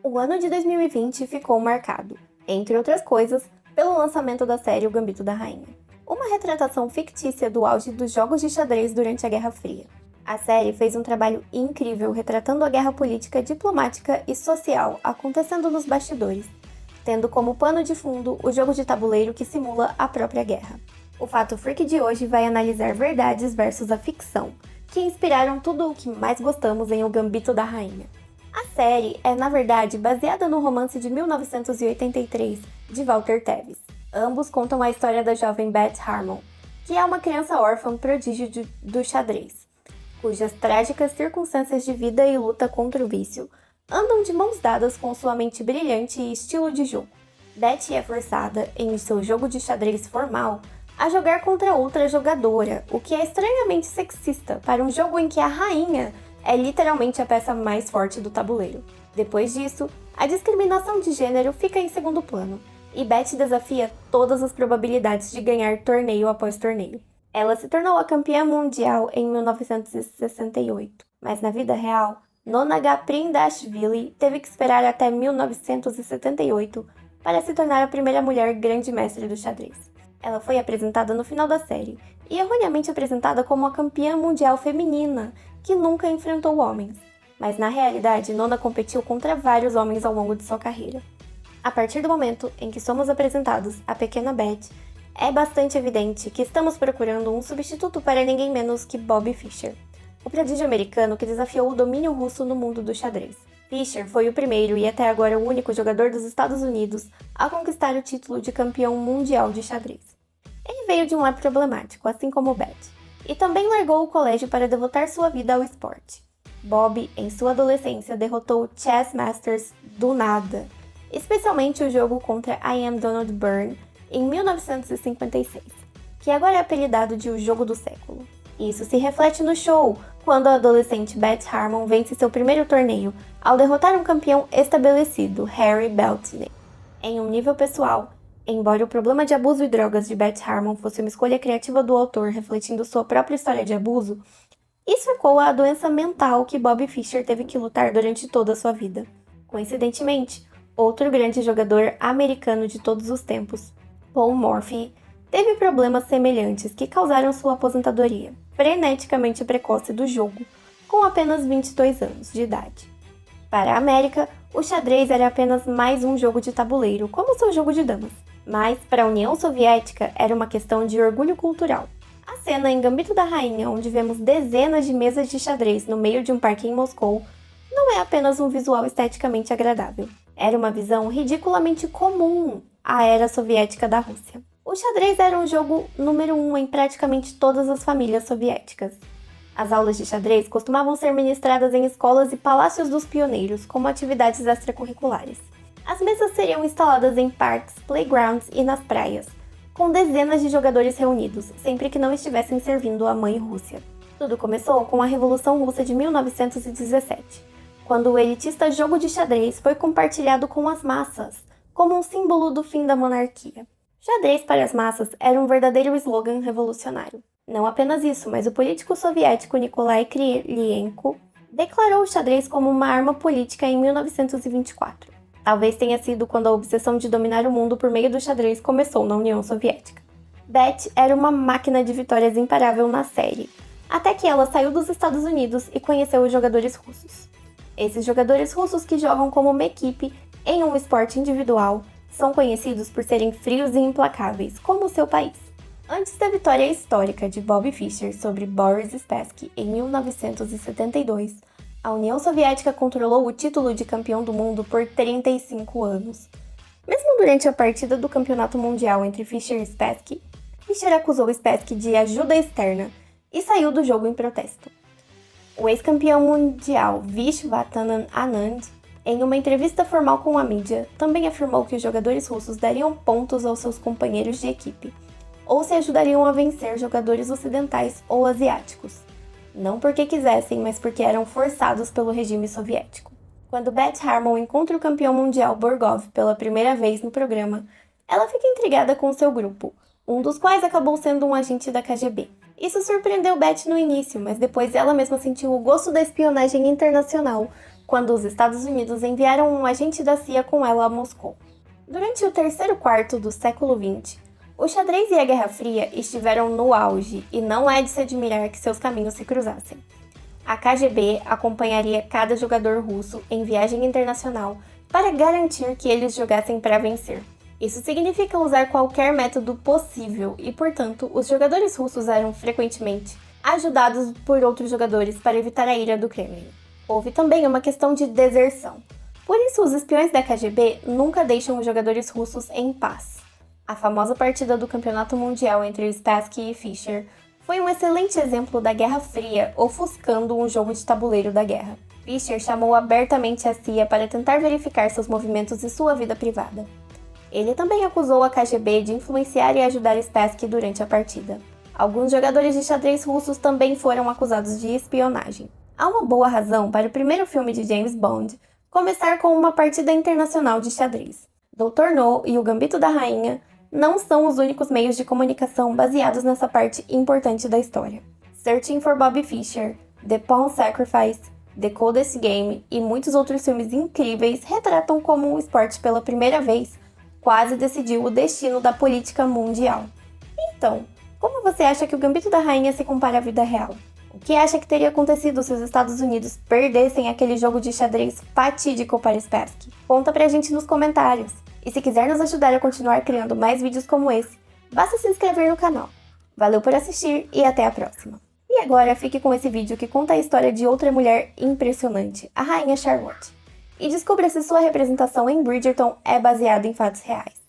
O ano de 2020 ficou marcado, entre outras coisas, pelo lançamento da série O Gambito da Rainha, uma retratação fictícia do auge dos jogos de xadrez durante a Guerra Fria. A série fez um trabalho incrível retratando a guerra política, diplomática e social acontecendo nos bastidores, tendo como pano de fundo o jogo de tabuleiro que simula a própria guerra. O Fato Freak de hoje vai analisar verdades versus a ficção, que inspiraram tudo o que mais gostamos em O Gambito da Rainha. A série é, na verdade, baseada no romance de 1983 de Walter Tevis. Ambos contam a história da jovem Beth Harmon, que é uma criança órfã prodígio do xadrez, cujas trágicas circunstâncias de vida e luta contra o vício andam de mãos dadas com sua mente brilhante e estilo de jogo. Beth é forçada, em seu jogo de xadrez formal, a jogar contra outra jogadora, o que é estranhamente sexista para um jogo em que a rainha é literalmente a peça mais forte do tabuleiro. Depois disso, a discriminação de gênero fica em segundo plano, e Beth desafia todas as probabilidades de ganhar torneio após torneio. Ela se tornou a campeã mundial em 1968, mas na vida real, Nona Prindashvili teve que esperar até 1978 para se tornar a primeira mulher grande mestre do xadrez. Ela foi apresentada no final da série, e erroneamente apresentada como a campeã mundial feminina, que nunca enfrentou homens. Mas na realidade, Nona competiu contra vários homens ao longo de sua carreira. A partir do momento em que somos apresentados a pequena Beth, é bastante evidente que estamos procurando um substituto para ninguém menos que Bobby Fischer, o prodígio americano que desafiou o domínio russo no mundo do xadrez. Fischer foi o primeiro e até agora o único jogador dos Estados Unidos a conquistar o título de campeão mundial de xadrez. Ele veio de um lar problemático, assim como Beth, e também largou o colégio para devotar sua vida ao esporte. Bob, em sua adolescência, derrotou Chess Masters do nada, especialmente o jogo contra I Am Donald Byrne em 1956, que agora é apelidado de O Jogo do Século. Isso se reflete no show, quando a adolescente Beth Harmon vence seu primeiro torneio ao derrotar um campeão estabelecido, Harry Beltney. Em um nível pessoal, embora o problema de abuso e drogas de Beth Harmon fosse uma escolha criativa do autor refletindo sua própria história de abuso, isso ecoa a doença mental que Bobby Fischer teve que lutar durante toda a sua vida. Coincidentemente, outro grande jogador americano de todos os tempos, Paul Morphy, teve problemas semelhantes que causaram sua aposentadoria freneticamente precoce do jogo, com apenas 22 anos de idade. Para a América, o xadrez era apenas mais um jogo de tabuleiro, como seu jogo de damas. Mas, para a União Soviética, era uma questão de orgulho cultural. A cena em Gambito da Rainha, onde vemos dezenas de mesas de xadrez no meio de um parque em Moscou, não é apenas um visual esteticamente agradável. Era uma visão ridiculamente comum à era soviética da Rússia. O xadrez era um jogo número 1 em praticamente todas as famílias soviéticas. As aulas de xadrez costumavam ser ministradas em escolas e palácios dos pioneiros, como atividades extracurriculares. As mesas seriam instaladas em parques, playgrounds e nas praias, com dezenas de jogadores reunidos, sempre que não estivessem servindo a mãe Rússia. Tudo começou com a Revolução Russa de 1917, quando o elitista jogo de xadrez foi compartilhado com as massas, como um símbolo do fim da monarquia. Xadrez para as massas era um verdadeiro slogan revolucionário. Não apenas isso, mas o político soviético Nikolai Krylenko declarou o xadrez como uma arma política em 1924. Talvez tenha sido quando a obsessão de dominar o mundo por meio do xadrez começou na União Soviética. Beth era uma máquina de vitórias imparável na série, até que ela saiu dos Estados Unidos e conheceu os jogadores russos. Esses jogadores russos que jogam como uma equipe em um esporte individual são conhecidos por serem frios e implacáveis, como o seu país. Antes da vitória histórica de Bobby Fischer sobre Boris Spassky em 1972, a União Soviética controlou o título de campeão do mundo por 35 anos. Mesmo durante a partida do campeonato mundial entre Fischer e Spassky, Fischer acusou Spassky de ajuda externa e saiu do jogo em protesto. O ex-campeão mundial Vishwanath Anand, em uma entrevista formal com a mídia, também afirmou que os jogadores russos dariam pontos aos seus companheiros de equipe, ou se ajudariam a vencer jogadores ocidentais ou asiáticos. Não porque quisessem, mas porque eram forçados pelo regime soviético. Quando Beth Harmon encontra o campeão mundial Borgov pela primeira vez no programa, ela fica intrigada com seu grupo, um dos quais acabou sendo um agente da KGB. Isso surpreendeu Beth no início, mas depois ela mesma sentiu o gosto da espionagem internacional quando os Estados Unidos enviaram um agente da CIA com ela a Moscou. Durante o terceiro quarto do século XX, o xadrez e a Guerra Fria estiveram no auge e não é de se admirar que seus caminhos se cruzassem. A KGB acompanharia cada jogador russo em viagem internacional para garantir que eles jogassem para vencer. Isso significa usar qualquer método possível e, portanto, os jogadores russos eram frequentemente ajudados por outros jogadores para evitar a ira do Kremlin. Houve também uma questão de deserção. Por isso, os espiões da KGB nunca deixam os jogadores russos em paz. A famosa partida do Campeonato Mundial entre Spassky e Fischer foi um excelente exemplo da Guerra Fria ofuscando um jogo de tabuleiro da guerra. Fischer chamou abertamente a CIA para tentar verificar seus movimentos e sua vida privada. Ele também acusou a KGB de influenciar e ajudar Spassky durante a partida. Alguns jogadores de xadrez russos também foram acusados de espionagem. Há uma boa razão para o primeiro filme de James Bond começar com uma partida internacional de xadrez. Dr. No e o Gambito da Rainha não são os únicos meios de comunicação baseados nessa parte importante da história. Searching for Bobby Fischer, The Pawn Sacrifice, The Coldest Game e muitos outros filmes incríveis retratam como o esporte pela primeira vez quase decidiu o destino da política mundial. Então, como você acha que o Gambito da Rainha se compara à vida real? O que acha que teria acontecido se os Estados Unidos perdessem aquele jogo de xadrez fatídico para Spassky? Conta pra gente nos comentários. E se quiser nos ajudar a continuar criando mais vídeos como esse, basta se inscrever no canal. Valeu por assistir e até a próxima. E agora fique com esse vídeo que conta a história de outra mulher impressionante, a Rainha Charlotte. E descubra se sua representação em Bridgerton é baseada em fatos reais.